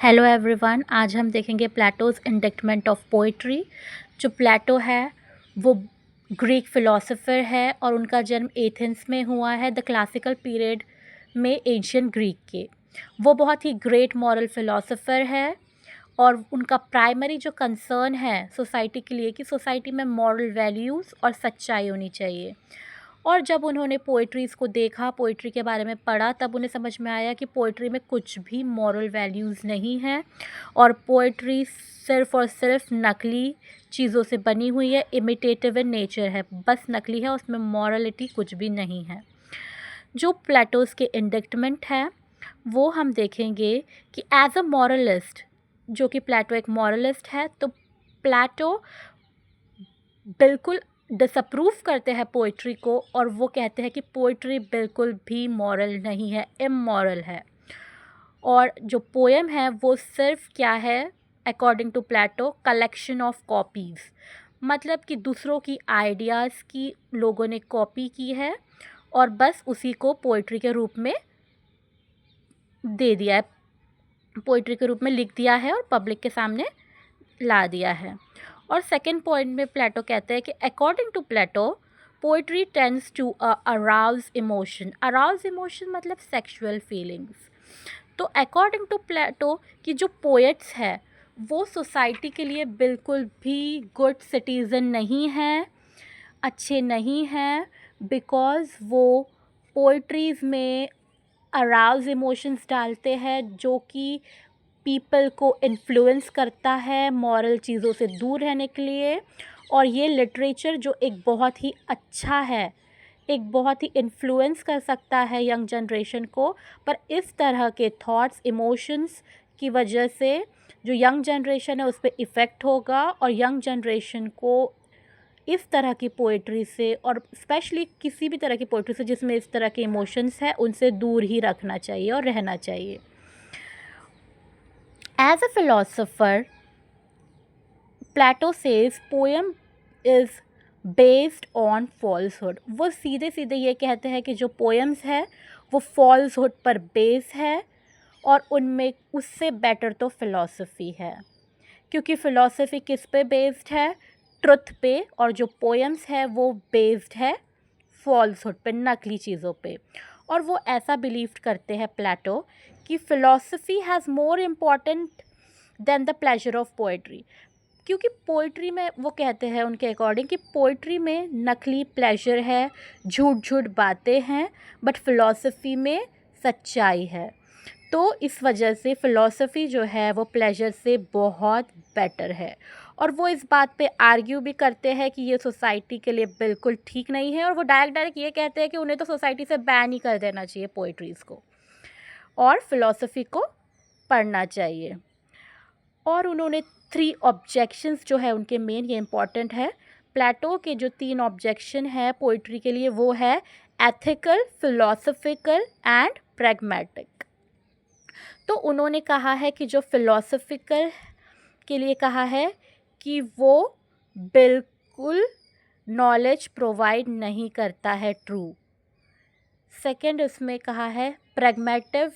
Hello everyone, आज हम देखेंगे प्लेटोज़ इंडिक्टमेंट ऑफ पोइट्री। जो प्लेटो है वो ग्रीक फ़िलासफ़र है और उनका जन्म एथेंस में हुआ है, द क्लासिकल पीरियड में एंशिएंट ग्रीक के। वो बहुत ही ग्रेट मॉरल फ़िलासफ़र है और उनका प्राइमरी जो कंसर्न है सोसाइटी के लिए कि सोसाइटी में मॉरल वैल्यूज़ और सच्चाई होनी चाहिए। और जब उन्होंने पोइट्रीज़ को देखा, पोइट्री के बारे में पढ़ा, तब उन्हें समझ में आया कि पोइट्री में कुछ भी मॉरल वैल्यूज़ नहीं है और पोइट्री सिर्फ़ और सिर्फ नकली चीज़ों से बनी हुई है, इमिटेटिव इन नेचर है, बस नकली है, उसमें मॉरलिटी कुछ भी नहीं है। जो प्लेटोज़ के इंडिक्टमेंट है वो हम देखेंगे कि एज अ मॉरलिस्ट, जो कि प्लेटो एक मॉरलिस्ट है, तो प्लेटो बिल्कुल डिसअप्रूव करते हैं पोइट्री को और वो कहते हैं कि पोइट्री बिल्कुल भी मॉरल नहीं है, इमॉरल है। और जो पोएम है वो सिर्फ क्या है, according to Plato, collection of copies, मतलब कि दूसरों की आइडियाज़ की लोगों ने कॉपी की है और बस उसी को पोइट्री के रूप में दे दिया है, पोइट्री के रूप में लिख दिया है और पब्लिक के सामने ला दिया है। और सेकंड पॉइंट में प्लेटो कहते हैं कि according to Plato poetry tends to arouse emotion. Arouse emotion मतलब सेक्सुअल फीलिंग्स। तो अकॉर्डिंग टू प्लेटो कि जो पोएट्स है वो सोसाइटी के लिए बिल्कुल भी गुड सिटीज़न नहीं है, अच्छे नहीं हैं, बिकॉज़ वो पोइट्रीज़ में अराउज इमोशंस डालते हैं जो कि पीपल को इन्फ्लुएंस करता है मॉरल चीज़ों से दूर रहने के लिए। और ये लिटरेचर जो एक बहुत ही अच्छा है, एक बहुत ही इन्फ्लुएंस कर सकता है यंग जनरेशन को, पर इस तरह के थॉट्स, इमोशंस की वजह से जो यंग जनरेशन है उस पर इफ़ेक्ट होगा और यंग जनरेशन को इस तरह की पोइट्री से और स्पेशली किसी भी तरह की पोइट्री से जिसमें इस तरह के इमोशंस है उनसे दूर ही रखना चाहिए और रहना चाहिए। As a philosopher, Plato says poem is based on falsehood। वो सीधे सीधे ये कहते हैं कि जो पोएम्स है वो फॉल्सहुड पर बेस है और उनमें उससे बेटर तो फ़िलॉसफी है, क्योंकि फ़िलॉसफी किस पे बेस्ड है, ट्रुथ पे, और जो पोएम्स है वो बेस्ड है फॉल्सहुड पे, नकली चीज़ों पे। और वो ऐसा बिलीव करते हैं प्लेटो कि philosophy has more important than the pleasure of poetry, क्योंकि पोइट्री में वो कहते हैं उनके अकॉर्डिंग कि पोइट्री में नकली प्लेजर है, झूठ झूठ बातें हैं, बट फ़िलॉसफी में सच्चाई है। तो इस वजह से फ़िलॉसफी जो है वो प्लेजर से बहुत बेटर है। और वो इस बात पे आर्ग्यू भी करते हैं कि ये सोसाइटी के लिए बिल्कुल ठीक नहीं है और वो डायरेक्ट ये कहते हैं कि उन्हें तो सोसाइटी से बैन ही कर देना चाहिए पोइट्रीज़ को और फ़िलॉसफी को पढ़ना चाहिए। और उन्होंने 3 ऑब्जेक्शंस जो है उनके मेन, ये इम्पॉर्टेंट है, प्लेटो के जो 3 ऑब्जेक्शन है पोइट्री के लिए वो है एथिकल, फ़िलॉसफिकल एंड प्रैग्मेटिक। तो उन्होंने कहा है कि जो फ़िलॉसफिकल के लिए कहा है कि वो बिल्कुल नॉलेज प्रोवाइड नहीं करता है ट्रू। सेकंड उसमें कहा है प्रैग्मेटिव,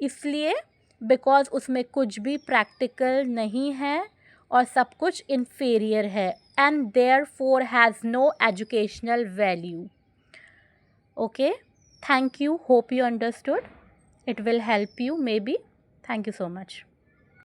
इसलिए बिकॉज़ उसमें कुछ भी प्रैक्टिकल नहीं है और सब कुछ इन्फीरियर है and therefore has no educational value. Okay, thank you, hope you understood, it will help you maybe. Thank you so much.